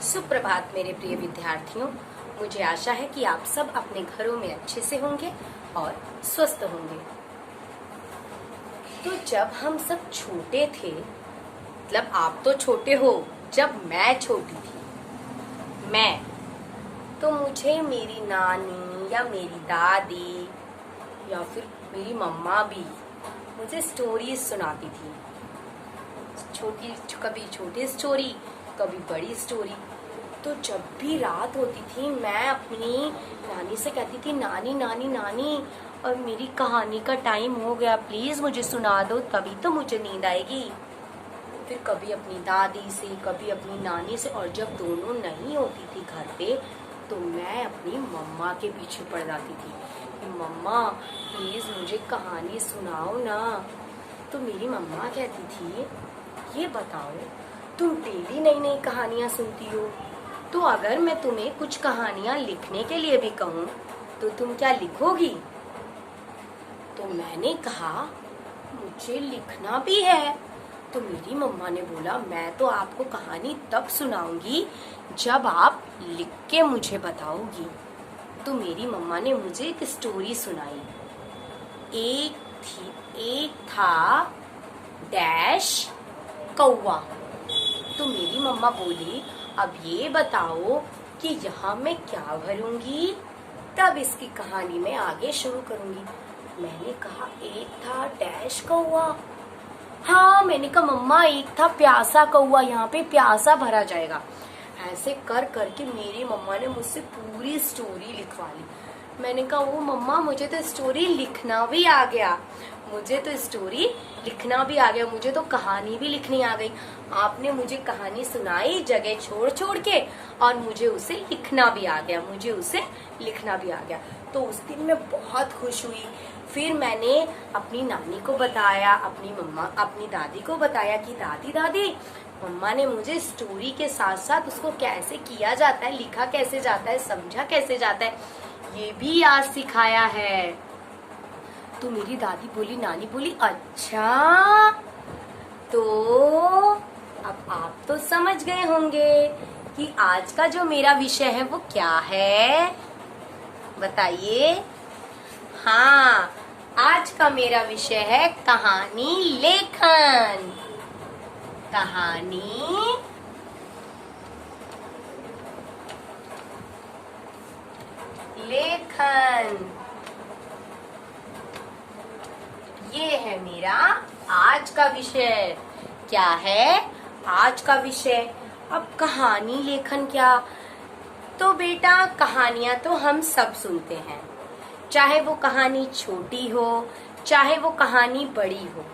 सुप्रभात मेरे प्रिय विद्यार्थियों। मुझे आशा है कि आप सब अपने घरों में अच्छे से होंगे और स्वस्थ होंगे। तो जब हम सब छोटे थे, मतलब आप तो छोटे हो, जब मैं छोटी थी तो मुझे मेरी नानी या मेरी दादी या फिर मेरी मम्मा भी मुझे स्टोरीज सुनाती थी। कभी छोटी स्टोरी, कभी बड़ी स्टोरी। तो जब भी रात होती थी मैं अपनी नानी से कहती थी, नानी नानी नानी और मेरी कहानी का टाइम हो गया, प्लीज मुझे सुना दो, तभी तो मुझे नींद आएगी। फिर कभी अपनी दादी से, कभी अपनी नानी से, और जब दोनों नहीं होती थी घर पे तो मैं अपनी मम्मा के पीछे पड़ जाती थी कि मम्मा प्लीज मुझे कहानी सुनाओ ना। तो मेरी मम्मा कहती थी, ये बताओ तुम डेली नई नई कहानियां सुनती हो, तो अगर मैं तुम्हें कुछ कहानियां लिखने के लिए भी कहूँ तो तुम क्या लिखोगी? तो मैंने कहा मुझे लिखना भी है। तो मेरी मम्मा ने बोला, मैं तो आपको कहानी तब सुनाऊंगी जब आप लिख के मुझे बताओगी। तो मेरी मम्मा ने मुझे एक स्टोरी सुनाई। एक था डैश कौवा। तो मेरी मम्मा बोली, अब ये बताओ कि यहाँ मैं क्या भरूंगी, तब इसकी कहानी में आगे शुरू करूंगी। मैंने कहा एक था डैश कौवा। हाँ, मैंने कहा मम्मा एक था प्यासा कौवा, यहाँ पे प्यासा भरा जाएगा। ऐसे कर करके मेरी मम्मा ने मुझसे पूरी स्टोरी लिखवा ली। मैंने कहा वो मम्मा मुझे तो स्टोरी लिखना भी आ गया, मुझे तो कहानी भी लिखनी आ गई। आपने मुझे कहानी सुनाई जगह छोड़ छोड़ के, और मुझे उसे लिखना भी आ गया। तो उस दिन मैं बहुत खुश हुई। फिर मैंने अपनी नानी को बताया, अपनी दादी को बताया कि दादी मम्मा ने मुझे स्टोरी के साथ साथ उसको कैसे किया जाता है, लिखा कैसे जाता है, समझा कैसे जाता है, ये भी आज सिखाया है। तो मेरी नानी बोली अच्छा, तो अब आप तो समझ गए होंगे कि आज का जो मेरा विषय है वो क्या है, बताइए। हाँ, आज का मेरा विषय है कहानी लेखन। ये है मेरा आज का विषय। क्या है आज का विषय? अब कहानी लेखन क्या? तो बेटा कहानियां तो हम सब सुनते हैं, चाहे वो कहानी छोटी हो चाहे वो कहानी बड़ी हो।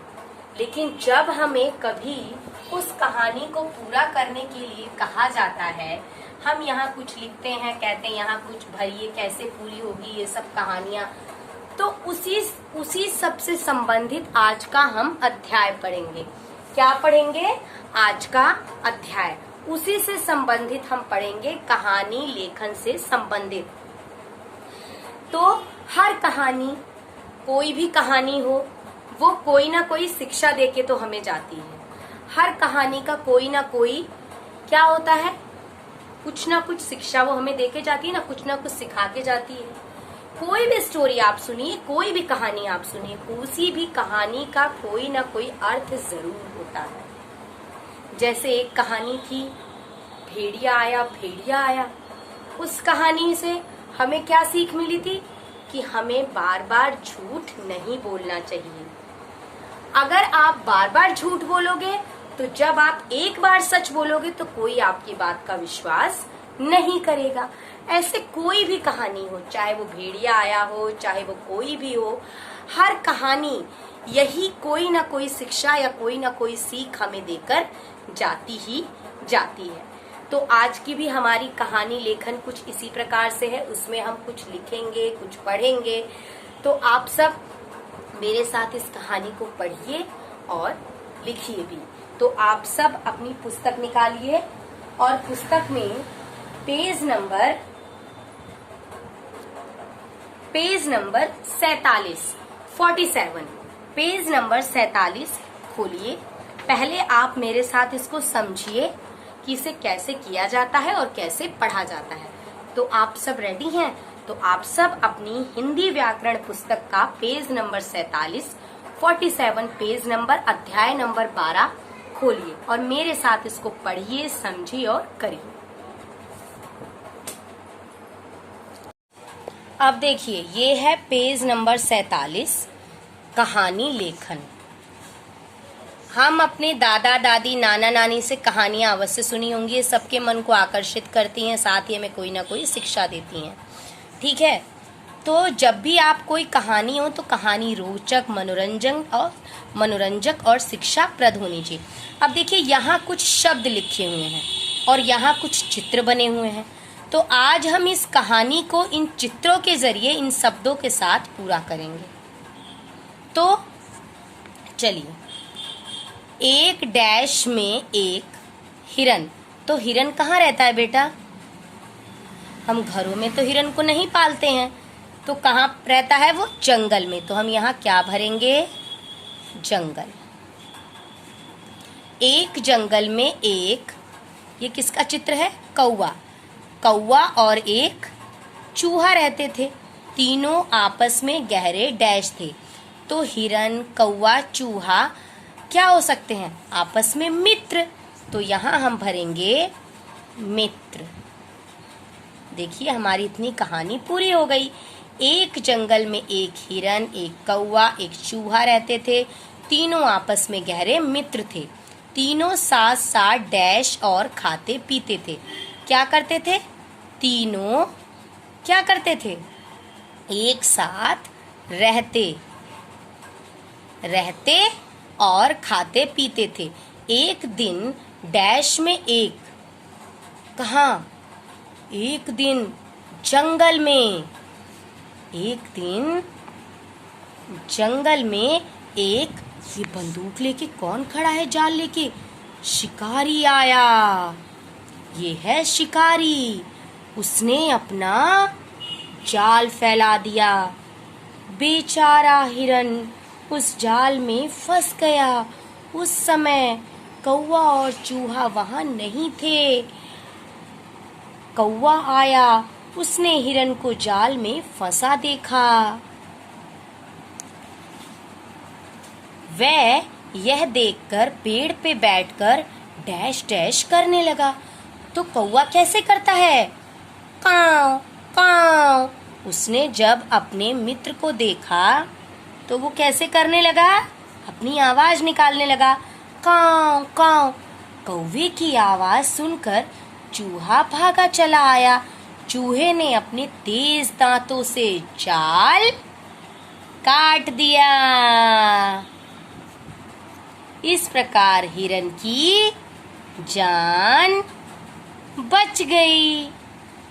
लेकिन जब हमें कभी उस कहानी को पूरा करने के लिए कहा जाता है, हम यहाँ कुछ लिखते हैं, कहते हैं यहाँ कुछ भरिए, कैसे पूरी होगी ये सब कहानियां, तो उसी सब से संबंधित आज का हम अध्याय पढ़ेंगे। क्या पढ़ेंगे? आज का अध्याय। उसी से संबंधित हम पढ़ेंगे, कहानी लेखन से संबंधित। तो हर कहानी, कोई भी कहानी हो, वो कोई ना कोई शिक्षा देके तो हमें जाती है। हर कहानी का कोई ना कोई क्या होता है, कुछ ना कुछ शिक्षा वो हमें देके जाती है ना कुछ सिखा के जाती है। कोई भी स्टोरी आप सुनिए, कोई भी कहानी आप सुनिए, उसी भी कहानी का कोई ना कोई अर्थ जरूर होता है। जैसे एक कहानी थी भेड़िया आया। उस कहानी से हमें क्या सीख मिली थी कि हमें बार बार झूठ नहीं बोलना चाहिए। अगर आप बार बार झूठ बोलोगे तो जब आप एक बार सच बोलोगे तो कोई आपकी बात का विश्वास नहीं करेगा। ऐसे कोई भी कहानी हो, चाहे वो भेड़िया आया हो, चाहे वो कोई भी हो, हर कहानी यही कोई ना कोई शिक्षा या कोई ना कोई सीख हमें देकर जाती है। तो आज की भी हमारी कहानी लेखन कुछ इसी प्रकार से है। उसमें हम कुछ लिखेंगे, कुछ पढ़ेंगे। तो आप सब मेरे साथ इस कहानी को पढ़िए और लिखिए भी। तो आप सब अपनी पुस्तक निकालिए और पुस्तक में पेज नंबर 47 पेज नंबर 47 खोलिए। पहले आप मेरे साथ इसको समझिए कि इसे कैसे किया जाता है और कैसे पढ़ा जाता है। तो आप सब रेडी हैं? तो आप सब अपनी हिंदी व्याकरण पुस्तक का पेज नंबर 47 पेज नंबर अध्याय नंबर 12 खोलिए और मेरे साथ इसको पढ़िए, समझिए और करिए। अब देखिए, ये है पेज नंबर 47, कहानी लेखन। हम अपने दादा दादी नाना नानी से कहानियां अवश्य सुनी होंगी। ये सबके मन को आकर्षित करती हैं, साथ ही हमें कोई ना कोई शिक्षा देती हैं। ठीक है, तो जब भी आप कोई कहानी हो तो कहानी रोचक, मनोरंजक और शिक्षाप्रद होनी चाहिए। अब देखिए, यहाँ कुछ शब्द लिखे हुए हैं और यहाँ कुछ चित्र बने हुए हैं। तो आज हम इस कहानी को इन चित्रों के जरिए, इन शब्दों के साथ पूरा करेंगे। तो चलिए, एक डैश में एक हिरन। तो हिरन कहाँ रहता है बेटा? हम घरों में तो हिरन को नहीं पालते हैं, तो कहाँ रहता है वो? जंगल में। तो हम यहाँ क्या भरेंगे? जंगल। एक जंगल में एक, ये किसका चित्र है? कौवा। कौवा और एक चूहा रहते थे। तीनों आपस में गहरे डैश थे। तो हिरन, कौवा, चूहा क्या हो सकते हैं? आपस में मित्र। तो यहाँ हम भरेंगे मित्र। देखिए, हमारी इतनी कहानी पूरी हो गई। एक जंगल में एक हिरन, एक कौवा, एक चूहा रहते थे। तीनों आपस में गहरे मित्र थे। तीनों साथ साथ डैश और खाते पीते थे। क्या करते थे? तीनों क्या करते थे? एक साथ रहते और खाते पीते थे। एक दिन डैश में एक, कहाँ? एक दिन जंगल में, एक दिन जंगल में एक, ये बंदूक लेके कौन खड़ा है? जाल लेके? शिकारी आया। ये है शिकारी। उसने अपना जाल फैला दिया। बेचारा हिरन उस जाल में फंस गया। उस समय कौवा और चूहा वहां नहीं थे। कौवा आया, उसने हिरन को जाल में फंसा देखा। वह यह देखकर पेड़ पे बैठकर डैश डैश करने लगा। तो कौवा कैसे करता है? काव काव। उसने जब अपने मित्र को देखा तो वो कैसे करने लगा? अपनी आवाज निकालने लगा, काव काव। कौवे की आवाज सुनकर चूहा भागा चला आया। चूहे ने अपने तेज दांतों से जाल काट दिया। इस प्रकार हिरन की जान बच गई।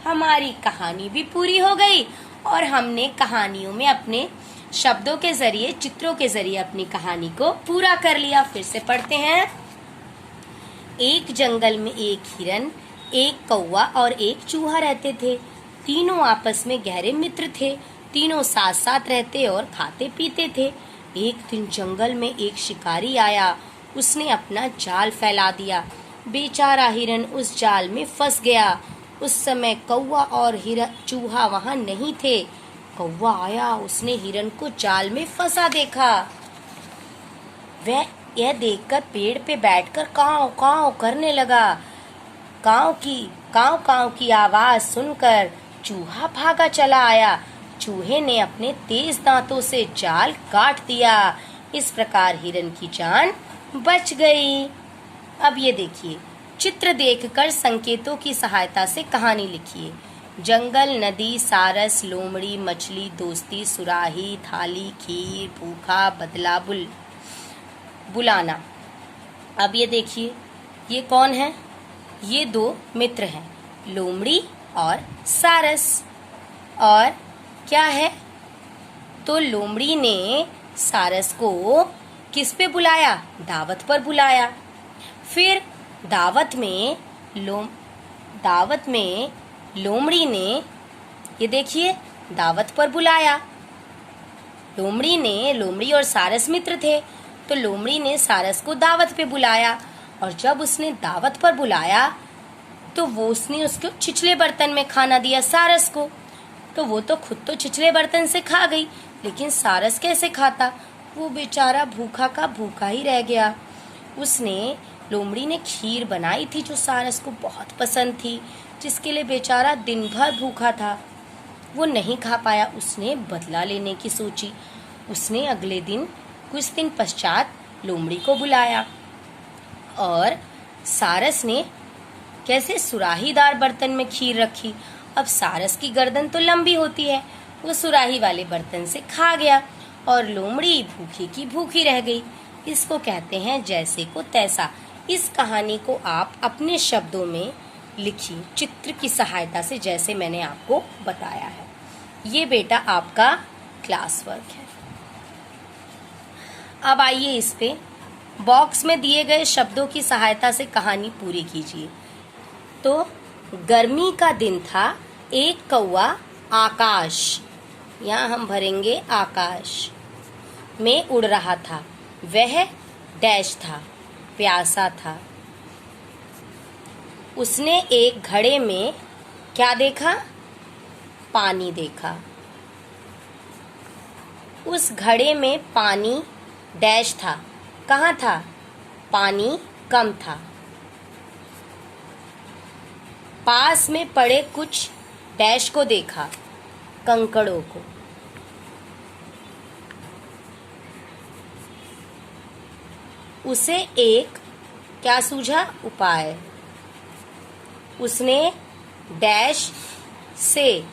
हमारी कहानी भी पूरी हो गई और हमने कहानियों में अपने शब्दों के जरिए, चित्रों के जरिए अपनी कहानी को पूरा कर लिया। फिर से पढ़ते हैं। एक जंगल में एक हिरन, एक कौवा और एक चूहा रहते थे। तीनों आपस में गहरे मित्र थे। तीनों साथ साथ रहते और खाते पीते थे। एक दिन जंगल में एक शिकारी आया। उसने अपना जाल फैला दिया। बेचारा हिरन उस जाल में फंस गया। उस समय कौवा और चूहा वहां नहीं थे। कौवा आया, उसने हिरन को जाल में फंसा देखा। वह यह देखकर पेड़ पे बैठकर काव काव करने लगा। काव काव की आवाज सुनकर चूहा भागा चला आया। चूहे ने अपने तेज दांतों से जाल काट दिया। इस प्रकार हिरन की जान बच गई। अब ये देखिए, चित्र देखकर संकेतों की सहायता से कहानी लिखिए। जंगल, नदी, सारस, लोमड़ी, मछली, दोस्ती, सुराही, थाली, खीर, भूखा, बदला, बुलाना। अब ये देखिए, ये कौन है? ये दो मित्र हैं, लोमड़ी और सारस। और क्या है? तो लोमड़ी ने सारस को किस पे बुलाया? दावत पर बुलाया। फिर दावत में लोमड़ी ने, ये देखिए, दावत पर बुलाया। लोमड़ी और सारस मित्र थे, तो लोमड़ी ने सारस को दावत पे बुलाया। और जब उसने दावत पर बुलाया तो वो उसने उसको छिछले बर्तन में खाना दिया सारस को। तो वो तो खुद तो छिछले बर्तन से खा गई, लेकिन सारस कैसे खाता? वो बेचारा भूखा का भूखा ही रह गया। लोमड़ी ने खीर बनाई थी जो सारस को बहुत पसंद थी, जिसके लिए बेचारा दिन भर भूखा था। वो नहीं खा पाया। उसने बदला लेने की सोची। उसने अगले दिन कुछ दिन पश्चात लोमड़ी को बुलाया और सारस ने कैसे सुराहीदार बर्तन में खीर रखी। अब सारस की गर्दन तो लंबी होती है, वो सुराही वाले बर्तन से खा गया और लोमड़ी भूखी की भूखी रह गई। इसको कहते हैं जैसे को तैसा। इस कहानी को आप अपने शब्दों में लिखिए चित्र की सहायता से, जैसे मैंने आपको बताया है। ये बेटा आपका क्लास वर्क है। अब आइए इस पे बॉक्स में दिए गए शब्दों की सहायता से कहानी पूरी कीजिए। तो गर्मी का दिन था, एक कौवा आकाश, यहाँ हम भरेंगे आकाश में उड़ रहा था। वह डैश था, प्यासा था। उसने एक घड़े में क्या देखा? पानी देखा। उस घड़े में पानी डैश था। कहाँ था? पानी कम था। पास में पड़े कुछ डैश को देखा, कंकड़ों को। उसे एक क्या सूझा? उपाय। उसने डैश से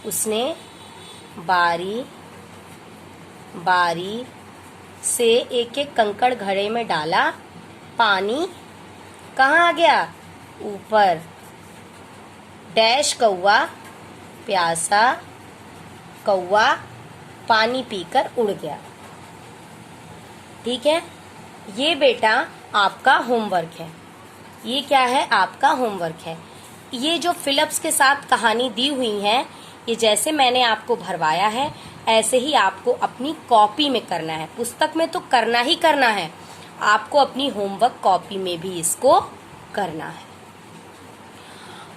उसने बारी बारी से एक एक कंकड़ घड़े में डाला। पानी कहाँ आ गया? ऊपर। डैश कौवा प्यासा कौवा पानी पीकर उड़ गया। ठीक है, ये बेटा आपका होमवर्क है। ये क्या है? आपका होमवर्क है। ये जो फिलअप्स के साथ कहानी दी हुई है, ये जैसे मैंने आपको भरवाया है ऐसे ही आपको अपनी कॉपी में करना है। पुस्तक में तो करना ही करना है, आपको अपनी होमवर्क कॉपी में भी इसको करना है।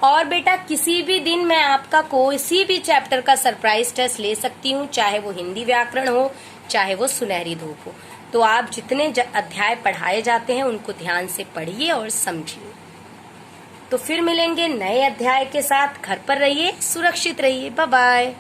और बेटा किसी भी दिन मैं आपका कोई भी चैप्टर का सरप्राइज टेस्ट ले सकती हूँ, चाहे वो हिंदी व्याकरण हो, चाहे वो सुनहरी धूप हो। तो आप जितने अध्याय पढ़ाए जाते हैं उनको ध्यान से पढ़िए और समझिए। तो फिर मिलेंगे नए अध्याय के साथ। घर पर रहिए, सुरक्षित रहिए। Bye bye.